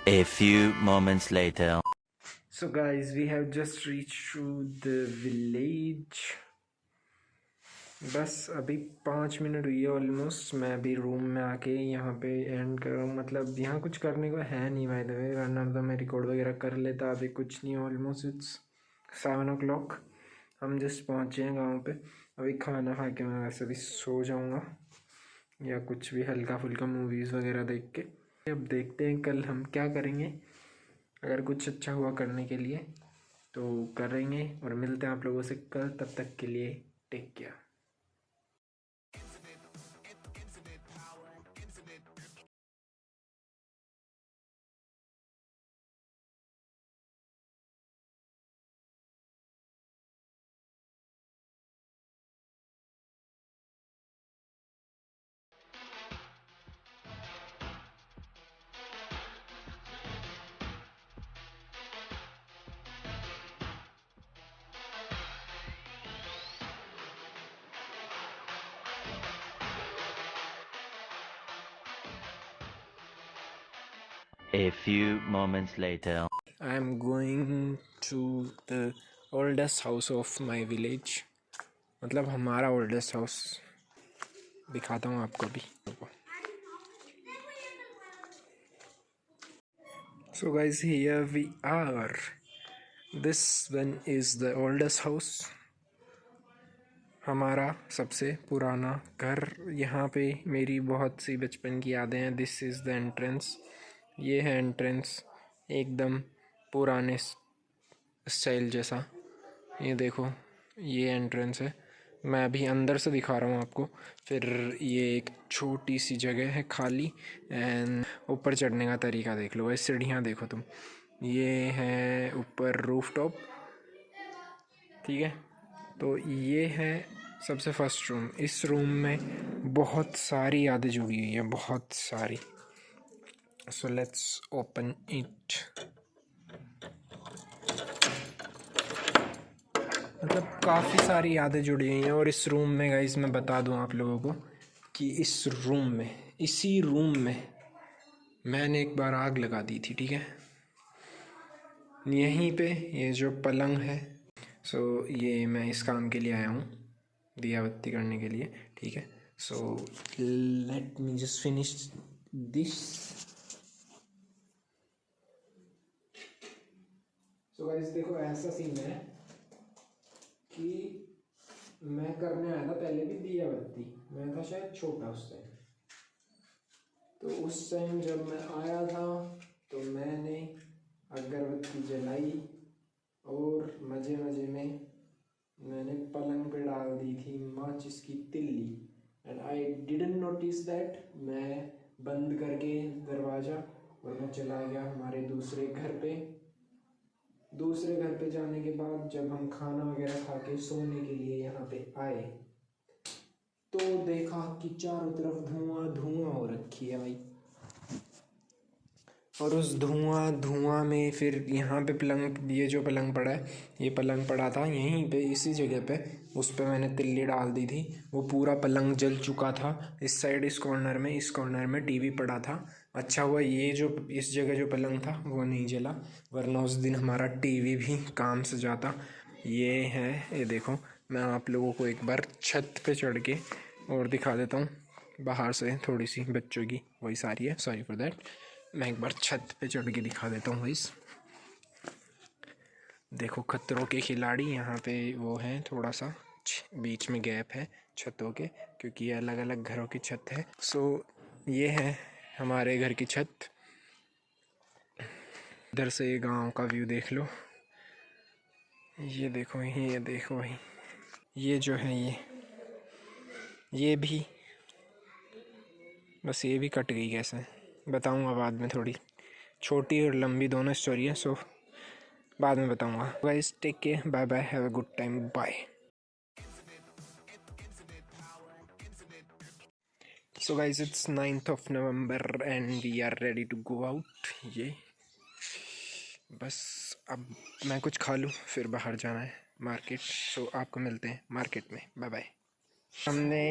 A few moments later. So guys, we have just reached to the village. बस अभी 5 minute हुई है almost. मैं अभी रूम में आके यहाँ पे एंड कर रहा हूँ। मतलब यहाँ कुछ करने को है नहीं बाय द वे, वरना तो मैं रिकॉर्ड वगैरह कर लेता। अभी कुछ नहीं, ऑलमोस्ट इट्स 7 o'clock। हम जस्ट पहुँचे हैं गाँव पे। अभी खाना खा के मैं वैसे भी सो जाऊँगा या कुछ भी हल्का फुल्का मूवीज़ वगैरह देख के। अब देखते हैं कल हम क्या करेंगे। अगर कुछ अच्छा हुआ करने के लिए तो करेंगे, और मिलते हैं आप लोगों से कल। तब तक के लिए take care. A few moments later. I am going to the oldest house of my village। मतलब हमारा ओल्डेस्ट हाउस दिखाता हूँ आपको भी। So guys, here we are. This one is the oldest house। हमारा सबसे पुराना घर। यहाँ पे मेरी बहुत सी बचपन की यादें हैं। This is the entrance. ये है एंट्रेंस, एकदम पुराने स्टाइल जैसा। ये देखो, ये एंट्रेंस है। मैं अभी अंदर से दिखा रहा हूँ आपको। फिर ये एक छोटी सी जगह है खाली, एंड ऊपर चढ़ने का तरीका देख लो। वैसे सीढ़ियाँ देखो तुम। ये है ऊपर रूफ टॉप, ठीक है। तो ये है सबसे फर्स्ट रूम। इस रूम में बहुत सारी यादें जुड़ी हुई हैं, बहुत सारी। So let's open it. मतलब काफ़ी सारी यादें जुड़ी हुई हैं। और इस रूम में गाइस मैं बता दूं आप लोगों को कि इस रूम में, इसी रूम में मैंने एक बार आग लगा दी थी, ठीक है। यहीं पे ये जो पलंग है, सो ये मैं इस काम के लिए आया हूँ, दिया बत्ती करने के लिए, ठीक है। So let me just finish this. So guys देखो, ऐसा सीन है कि मैं करने आया था पहले भी दिया बत्ती। मैं था शायद छोटा उस टाइम। तो उस टाइम जब मैं आया था तो मैंने अगरबत्ती जलाई और मज़े मज़े में मैंने पलंग पे डाल दी थी माचिस की तिल्ली। And I didn't notice that. मैं बंद करके दरवाज़ा और मैं चला गया हमारे दूसरे घर पे। दूसरे घर पे जाने के बाद जब हम खाना वगैरह खा के सोने के लिए यहाँ पे आए तो देखा कि चारों तरफ धुआं धुआं हो रखी है भाई। और उस धुआं में फिर यहाँ पे पलंग, ये जो पलंग पड़ा है, ये पलंग पड़ा था यहीं पे इसी जगह पे। उस पे मैंने तिल्ली डाल दी थी। वो पूरा पलंग जल चुका था। इस साइड इस कॉर्नर में टीवी पड़ा था। अच्छा हुआ ये जो इस जगह जो पलंग था वो नहीं जला, वरना उस दिन हमारा टीवी भी काम से जाता। ये है, ये देखो। मैं आप लोगों को एक बार छत पे चढ़ के और दिखा देता हूँ। बाहर से थोड़ी सी बच्चों की वॉइस आ रही है, सॉरी फॉर दैट। मैं एक बार छत पे चढ़ के दिखा देता हूँ गाइस। देखो, खतरों के खिलाड़ी यहाँ पे वो हैं, थोड़ा सा बीच में गैप है छतों के, क्योंकि ये अलग अलग घरों की छत है। सो ये है हमारे घर की छत। इधर से ये गांव का व्यू देख लो। ये देखो, ये देखो भाई, ये जो है ये भी, बस ये भी कट गई। कैसे बताऊँगा बाद में, थोड़ी छोटी और लंबी दोनों स्टोरी है। सो बाद में बताऊँगा। Guys take care, bye bye, have a good time, bye. So guys it's 9th of November and we are ready to go out. ये बस अब मैं कुछ खा लूँ, फिर बाहर जाना है मार्केट। सो आपको मिलते हैं मार्केट में। Bye bye. हमने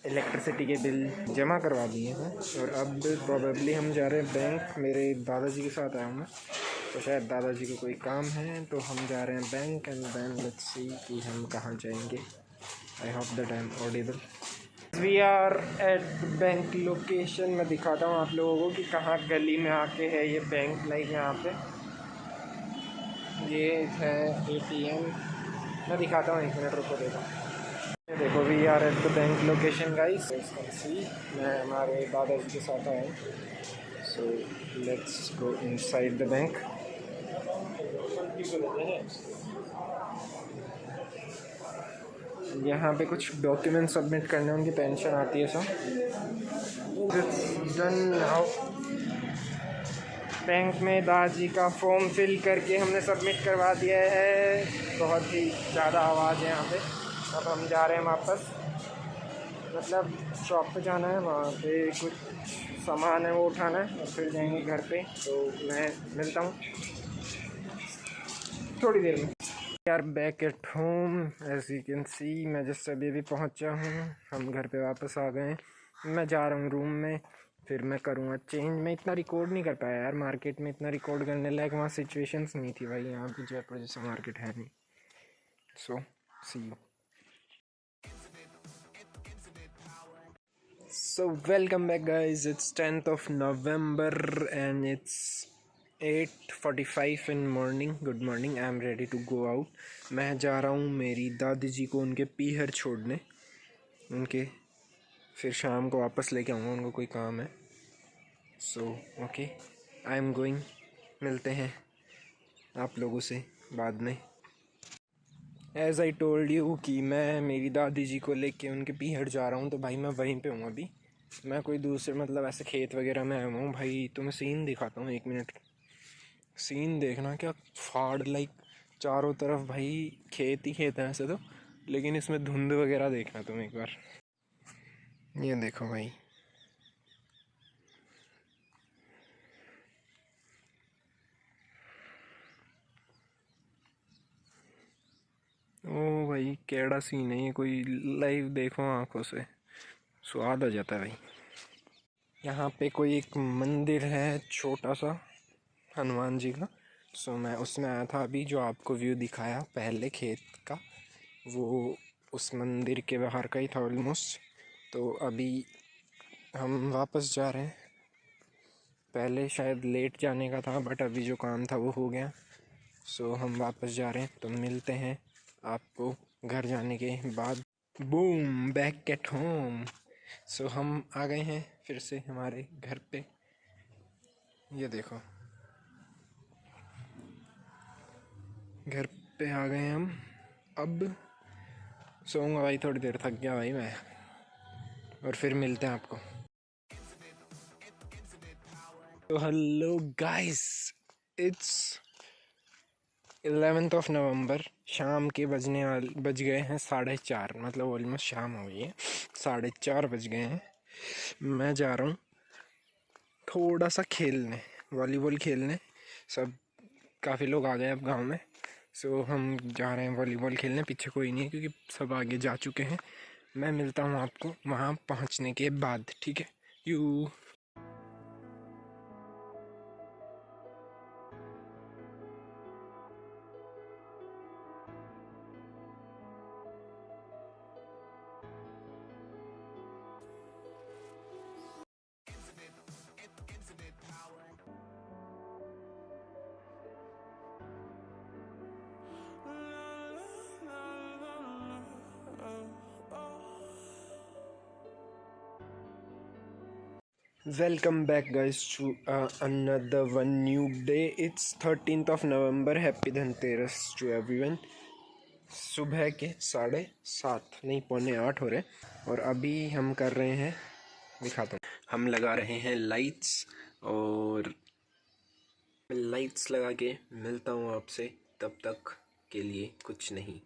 इलेक्ट्रिसिटी के बिल जमा करवा दिए हैं और अब प्रोबेबली हम जा रहे हैं बैंक। मेरे दादाजी के साथ आया हूँ मैं, तो शायद दादाजी को कोई काम है, तो हम जा रहे हैं bank. And then let's see कि हम कहाँ जाएंगे। I hope that I am audible. We are at bank location. मैं दिखाता हूँ आप लोगों को कि कहाँ गली में आके है ये बैंक। लाइक यहाँ पे ये है ATM। मैं दिखाता हूँ, 1 मिनट रुको देखो। ये देखो, we are at the bank location guys. See मैं हमारे दादाजी के साथ आया हूँ, so let's go inside the bank. यहाँ पे कुछ डॉक्यूमेंट सबमिट करने, उनकी पेंशन आती है सब। Done now. बैंक में दादाजी का फॉर्म फिल करके हमने सबमिट करवा दिया है। बहुत ही ज़्यादा आवाज़ है यहाँ पे। अब हम जा रहे हैं वापस, मतलब शॉप पे जाना है, वहाँ पे कुछ सामान है वो उठाना है और फिर जाएंगे घर पे। तो मैं मिलता हूँ थोड़ी देर में। यार back at home, as you can see मैं जस्ट अभी पहुँचा हूँ। हम घर पे वापस आ गए। मैं जा रहा हूँ रूम में, फिर मैं करूँगा चेंज। मैं इतना रिकॉर्ड नहीं कर पाया यार, मार्केट में इतना रिकॉर्ड करने लायक वहाँ सिचुएशंस नहीं थी भाई। यहाँ पे जयपुर जैसा मार्केट है नहीं। सो सी you. So welcome back guys, it's 10th of November and it's 8:45 in morning. Good morning, I am ready to go out. मैं जा रहा हूँ मेरी दादी जी को उनके पीहर छोड़ने, उनके फिर शाम को वापस लेके आऊँगा, उनको कोई काम है। So okay, I am going। मिलते हैं आप लोगों से बाद में। एज़ आई टोल्ड यू कि मैं मेरी दादी जी को लेके उनके पीहर जा रहा हूँ, तो भाई मैं वहीं पे हूँ अभी। मैं कोई दूसरे मतलब ऐसे खेत वगैरह में आया हूँ भाई। तो मैं सीन दिखाता हूँ, 1 मिनट। सीन देखना क्या फाड़, लाइक चारों तरफ भाई खेत ही खेत है ऐसे तो, लेकिन इसमें धुंध वगैरह देखना तुम एक बार। ये देखो भाई, ओ भाई कैड़ा सीन है ये। कोई लाइव देखो आंखों से, स्वाद आ जाता है भाई। यहाँ पे कोई एक मंदिर है छोटा सा, हनुमान जी का। सो मैं उसमें आया था अभी, जो आपको व्यू दिखाया पहले खेत का, वो उस मंदिर के बाहर का ही था ऑलमोस्ट। तो अभी हम वापस जा रहे हैं। पहले शायद लेट जाने का था, बट अभी जो काम था वो हो गया। सो हम वापस जा रहे हैं, तो मिलते हैं आपको घर जाने के बाद। Boom, back at home. So हम आ गए हैं फिर से हमारे घर पे। ये देखो, घर पे आ गए हम। अब सोऊंगा भाई, थोड़ी देर, थक गया भाई मैं। और फिर मिलते हैं आपको। तो hello guys, it's 11th of November। शाम के बज गए हैं 4:30, मतलब ऑलमोस्ट शाम हो गई है, 4:30 बज गए हैं। मैं जा रहा हूँ थोड़ा सा खेलने, वॉलीबॉल खेलने। सब काफ़ी लोग आ गए अब गांव में। सो हम जा रहे हैं वॉलीबॉल खेलने। पीछे कोई नहीं है क्योंकि सब आगे जा चुके हैं। मैं मिलता हूँ आपको वहाँ पहुँचने के बाद, ठीक है? You. Welcome back guys to another one new day. It's 13th of November. Happy Dhanteras to everyone. सुबह के 7:30 नहीं 7:45 हो रहे, और अभी हम कर रहे हैं, दिखाता हूँ, हम लगा रहे हैं लाइट्स। और लाइट्स लगा के मिलता हूँ आपसे, तब तक के लिए कुछ नहीं।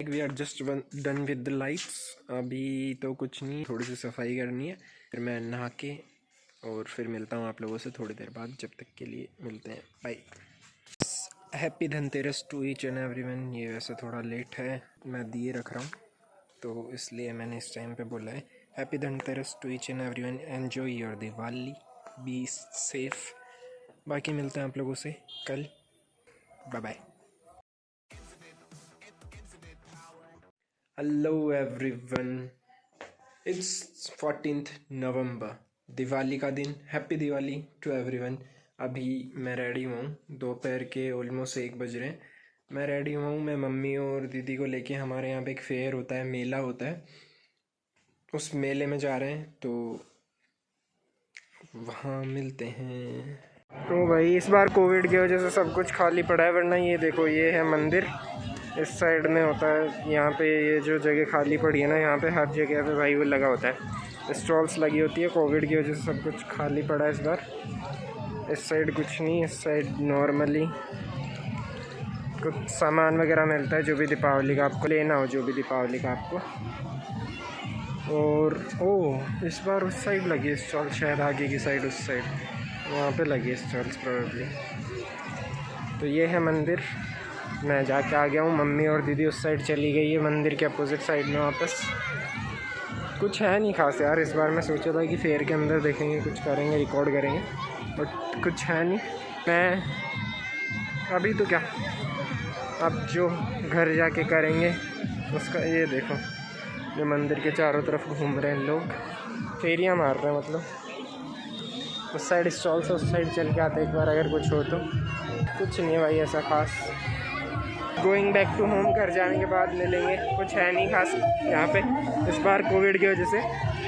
We are just done with the lights. अभी तो कुछ नहीं, थोड़ी सी सफाई करनी है, फिर मैं नहा के और फिर मिलता हूँ आप लोगों से थोड़ी देर बाद। जब तक के लिए मिलते हैं, bye. Happy Dhanteras to each and everyone. ये वैसे थोड़ा लेट है, मैं दिए रख रहा हूँ तो इसलिए मैंने इस टाइम पे बोला है happy Dhanteras to each and everyone. Enjoy your Diwali, be safe. बाकी मिलते हैं आप लोगों से कल, bye bye. Hello everyone, it's 14th November, Diwali का दिन। Happy Diwali to everyone. अभी मैं रेडी हूँ, दोपहर के ऑलमोस्ट 1 बज रहे हैं। मैं रेडी हूँ, मैं मम्मी और दीदी को लेके, हमारे यहाँ पे एक फेयर होता है, मेला होता है, उस मेले में जा रहे हैं, तो वहाँ मिलते हैं। तो भाई इस बार कोविड की वजह से सब कुछ खाली पड़ा है, वरना ये देखो ये है मंदिर, इस साइड में होता है। यहाँ पे ये जो जगह खाली पड़ी है ना, यहाँ पे हर जगह पे भाई वो लगा होता है, स्टॉल्स लगी होती है। कोविड की वजह से सब कुछ खाली पड़ा है इस बार। इस साइड कुछ नहीं, इस साइड नॉर्मली कुछ सामान वगैरह मिलता है जो भी दीपावली का आपको लेना हो, जो भी दीपावली का आपको। और ओह, इस बार उस साइड लगी है स्टॉल, शायद आगे की साइड, उस साइड वहाँ पे लगी है स्टॉल्स प्रोबेबली। तो ये है मंदिर, मैं जाके आ गया हूँ। मम्मी और दीदी उस साइड चली गई है, मंदिर के अपोजिट साइड में वापस। कुछ है नहीं खास यार इस बार। मैं सोचा था कि फेयर के अंदर देखेंगे, कुछ करेंगे, रिकॉर्ड करेंगे, बट कुछ है नहीं। मैं अभी तो क्या, अब जो घर जाके करेंगे उसका। ये देखो, ये मंदिर के चारों तरफ घूम रहे हैं लोग, फेरियाँ मार रहे हैं मतलब। उस साइड स्टॉल से उस साइड चल के आते एक बार, अगर कुछ हो तो। कुछ नहीं है भाई ऐसा खास। गोइंग बैक टू होम, घर जाने के बाद मिलेंगे, कुछ है नहीं खास यहाँ पे इस बार कोविड की वजह से।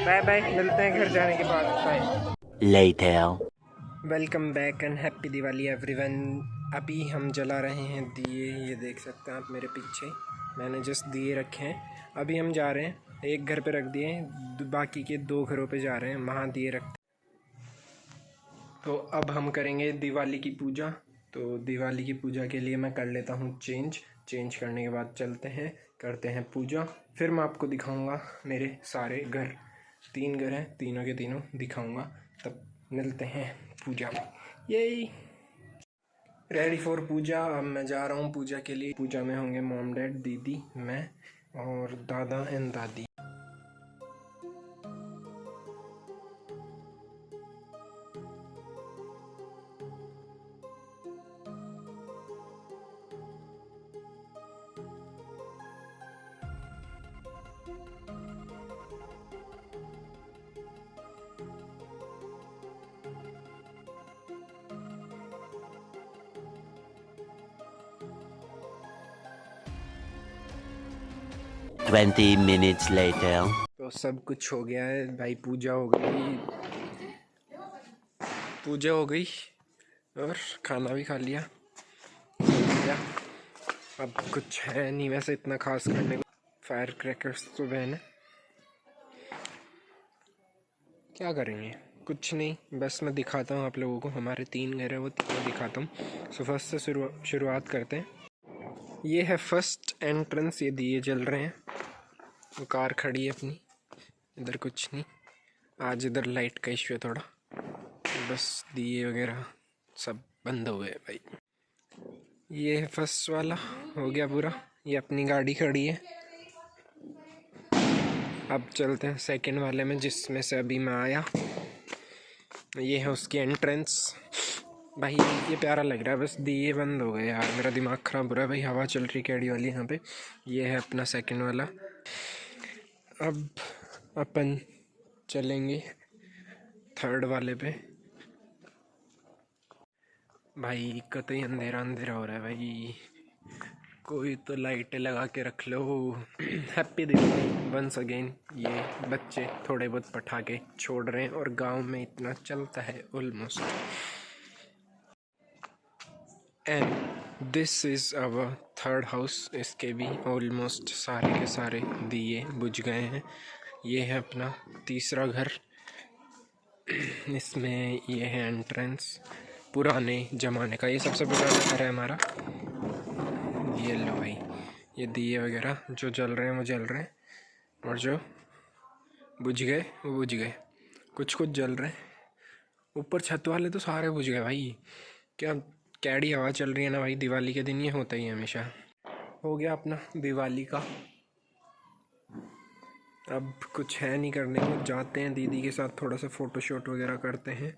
बाय बाय, मिलते हैं घर जाने के बाद, bye. Later. Welcome back and happy Diwali everyone. अभी हम जला रहे हैं दिए, ये देख सकते हैं आप मेरे पीछे, मैंने जस्ट दिए रखे हैं। अभी हम जा रहे हैं, एक घर पे रख दिए हैं, बाकी के 2 घरों पे जा रहे हैं, वहाँ दिए रखते। तो अब हम करेंगे दिवाली की पूजा। तो दिवाली की पूजा के लिए मैं कर लेता हूँ चेंज करने के बाद चलते हैं, करते हैं पूजा। फिर मैं आपको दिखाऊंगा मेरे सारे घर, 3 घर हैं, तीनों के तीनों दिखाऊंगा। तब मिलते हैं पूजा में। यही रेडी फॉर पूजा। अब मैं जा रहा हूँ पूजा के लिए। पूजा में होंगे मॉम डैड, दीदी, मैं और दादा एंड दादी। Twenty minutes later. तो सब कुछ हो गया है भाई, पूजा हो गई, और खाना भी खा लिया। अब कुछ है नहीं वैसे इतना खास करने को। फायर क्रैकर्स तो बहन है, क्या करेंगे, कुछ नहीं। बस मैं दिखाता हूँ आप लोगों को, हमारे 3 घर है, वो तीनों दिखाता हूँ। सो फर्स्ट से शुरुआत करते हैं। ये है फर्स्ट एंट्रेंस, ये दिए जल रहे हैं, वो कार खड़ी है अपनी, इधर कुछ नहीं। आज इधर लाइट का इशू है थोड़ा, बस दिए वगैरह सब बंद हुए हैं भाई। ये है फर्स्ट वाला, हो गया पूरा। ये अपनी गाड़ी खड़ी है। अब चलते हैं सेकंड वाले में, जिसमें से अभी मैं आया। ये है उसकी एंट्रेंस भाई, ये प्यारा लग रहा है। बस दिए बंद हो गए यार, मेरा दिमाग ख़राब हो रहा है भाई। हवा चल रही कैडी वाली यहाँ पे। ये है अपना सेकंड वाला। अब अपन चलेंगे थर्ड वाले पे। भाई कतई अंधेरा अंधेरा हो रहा है भाई, कोई तो लाइटें लगा के रख लो। Happy Diwali once again. ये बच्चे थोड़े बहुत पटाखे छोड़ रहे हैं, और गांव में इतना चलता है almost. And this is our third house. इसके भी ऑलमोस्ट सारे के सारे दिए बुझ गए हैं। ये है अपना तीसरा घर। इसमें ये है एंट्रेंस, पुराने ज़माने का, ये सबसे पुराना घर है हमारा। ये लो भाई, ये दिए वगैरह जो जल रहे हैं वो जल रहे हैं। और जो बुझ गए वो बुझ गए, कुछ कुछ जल रहे हैं। ऊपर छत वाले तो सारे बुझ गए भाई। क्या कैडी हवा चल रही है ना भाई, दिवाली के दिन ये होता ही है हमेशा। हो गया अपना दिवाली का। अब कुछ है नहीं करने को, जाते हैं दीदी के साथ थोड़ा सा फ़ोटोशूट वगैरह करते हैं।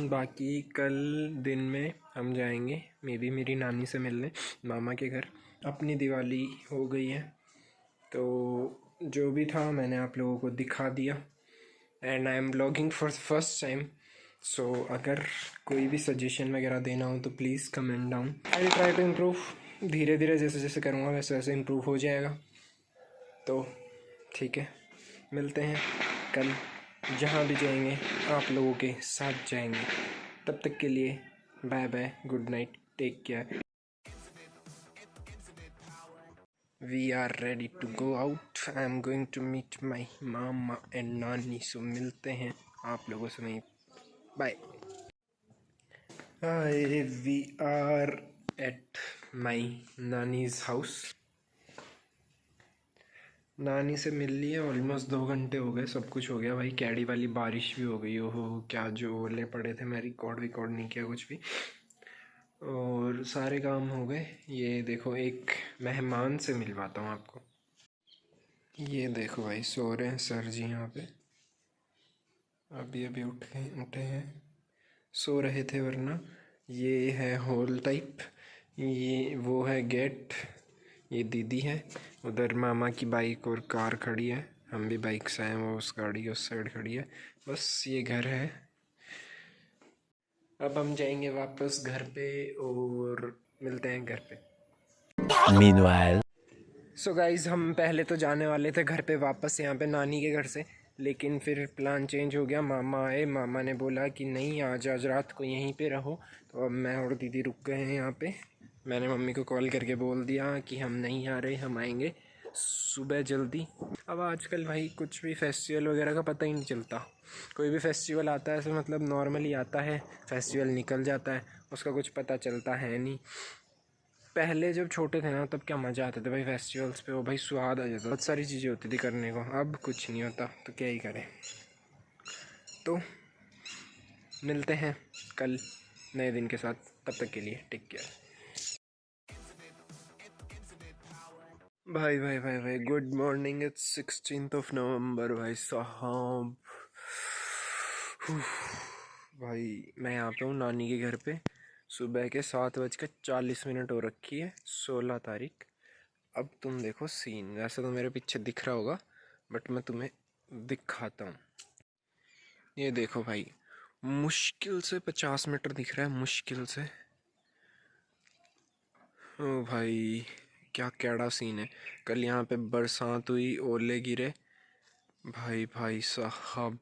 बाकी कल दिन में हम जाएंगे मे बी मेरी नानी से मिलने मामा के घर। अपनी दिवाली हो गई है तो जो भी था मैंने आप लोगों को दिखा दिया। And I am blogging for first time, so अगर कोई भी सजेशन वगैरह देना हो तो please comment down. I will try to improve. धीरे धीरे जैसे जैसे करूँगा वैसे वैसे इम्प्रूव हो जाएगा। तो ठीक है, मिलते हैं कल। जहाँ भी जाएंगे आप लोगों के साथ जाएंगे। तब तक के लिए bye bye, good night, take care. We are ready to go out. I am going to meet my mama and नानी, सो मिलते हैं आप लोगों से वहीं। Bye. We are at my नानी's house. नानी से मिल लिए, ऑलमोस्ट 2 घंटे हो गए, सब कुछ हो गया भाई। कैडी वाली बारिश भी हो गई। ओहो क्या जो ओले पड़े थे, मैं रिकॉर्ड नहीं किया कुछ भी, और सारे काम हो गए। ये देखो एक मेहमान से मिलवाता हूँ आपको। ये देखो भाई सो रहे हैं सर जी यहाँ पे, अभी उठे हैं, सो रहे थे वरना। ये है हॉल टाइप, ये वो है गेट, ये दीदी है, उधर मामा की बाइक और कार खड़ी है, हम भी बाइक से आए हैं, वो उस गाड़ी के उस साइड खड़ी है। बस ये घर है। अब हम जाएंगे वापस घर पे और मिलते हैं घर पे। Meanwhile. सो गाइज़ हम पहले तो जाने वाले थे घर पे वापस, यहाँ पे नानी के घर से, लेकिन फिर प्लान चेंज हो गया। मामा आए, मामा ने बोला कि नहीं आज रात को यहीं पे रहो, तो अब मैं और दीदी रुक गए हैं यहाँ पे। मैंने मम्मी को कॉल करके बोल दिया कि हम नहीं आ रहे, हम आएंगे सुबह जल्दी। अब आजकल भाई कुछ भी फेस्टिवल वगैरह का पता ही नहीं चलता। कोई भी फेस्टिवल आता है ऐसे मतलब नॉर्मली आता है, फेस्टिवल निकल जाता है, उसका कुछ पता चलता है नहीं। पहले जब छोटे थे ना तब क्या मज़ा आता था भाई फेस्टिवल्स पे, वो भाई स्वाद आ जाता, बहुत सारी चीज़ें होती थी करने को। अब कुछ नहीं होता तो क्या ही करें। तो मिलते हैं कल नए दिन के साथ, तब तक के लिए टेक केयर। भाई गुड मॉर्निंग, इट्स 16th नवंबर भाई साहब। भाई मैं यहाँ पे हूँ नानी के घर पे, सुबह के 7:40 हो रखी है, 16 तारीख। अब तुम देखो सीन, वैसे तो मेरे पीछे दिख रहा होगा बट मैं तुम्हें दिखाता हूँ। ये देखो भाई, मुश्किल से 50 मीटर दिख रहा है, मुश्किल से। ओ भाई क्या कैड़ा सीन है। कल यहाँ पे बरसात हुई, ओले गिरे भाई साहब।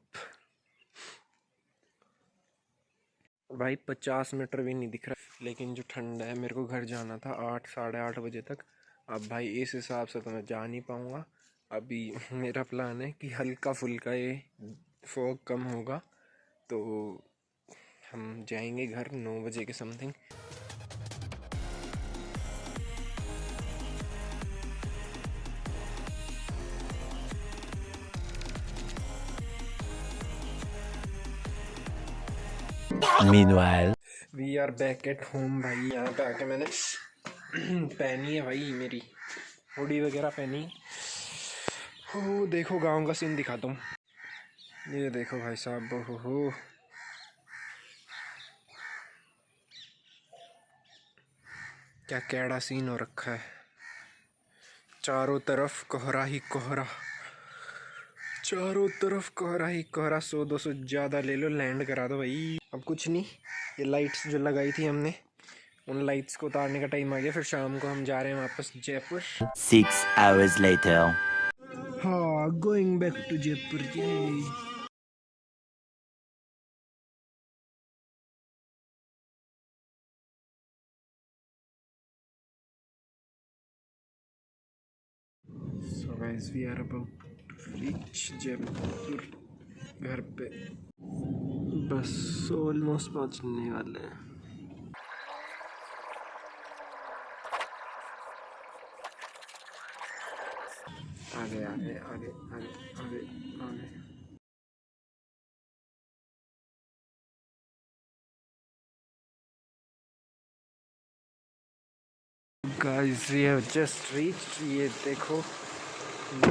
भाई 50 मीटर भी नहीं दिख रहा, लेकिन जो ठंडा है, मेरे को घर जाना था 8 साढ़े 8 बजे तक। अब भाई इस हिसाब से तो मैं जा नहीं पाऊँगा। अभी मेरा प्लान है कि हल्का फुल्का ये फॉग कम होगा तो हम जाएंगे घर 9 बजे के something. Meanwhile. We are back at home भाई। यहाँ पे आके मैंने पहनी है भाई मेरी हुडी वगैरह पहनी। हो देखो गांव का सीन दिखाता हूँ। ये देखो भाई साहब, हो क्या कैड़ा सीन हो रखा है। चारों तरफ कोहरा ही कोहरा, चारों तरफ कोहरा ही कोहरा। 100-200 ज़्यादा ले लो, लैंड करा दो भाई। अब कुछ नहीं, ये लाइट्स जो लगाई थी हमने, उन लाइट्स को उतारने का टाइम आ गया। फिर शाम को हम जा रहे हैं वापस जयपुर। 6 hours later. हाँ, going back to Jaipur ji. So guys, we are about to reach Jaipur घर पे, बस ऑलमोस्ट पहुंचने वाले हैं। आगे आगे आगे आगे आगे आगे। Guys we have just reached, ये देखो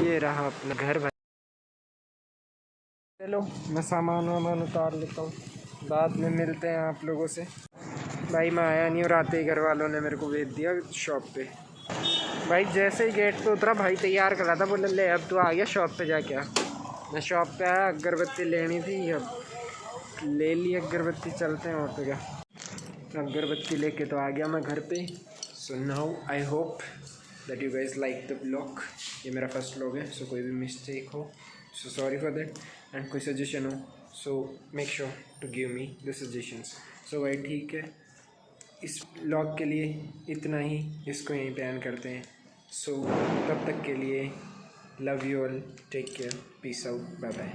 ये रहा अपना घर। चलो मैं सामान वामान उतार लेता हूँ, बाद में मिलते हैं आप लोगों से। भाई मैं आया नहीं और आते ही घर वालों ने मेरे को भेज दिया शॉप पे। भाई जैसे ही गेट पे उतरा भाई तैयार करा था, बोले ले अब तू आ गया शॉप पे जाके आ। मैं शॉप पे आया, अगरबत्ती लेनी थी, अब ले ली अगरबत्ती, चलते हैं और तो क्या। अगरबत्ती लेके तो आ गया मैं घर पे। So now I hope that you guys like the blog. ये मेरा फर्स्ट व्लॉग है, सो कोई भी मिस्टेक हो so sorry for that, and कोई सजेशन हो so make sure to give me the suggestions. So भाई ठीक है, इस व्लॉग के लिए इतना ही, इसको यहीं पे एंड करते हैं। सो तब तक के लिए love you all, take care, peace out, bye bye.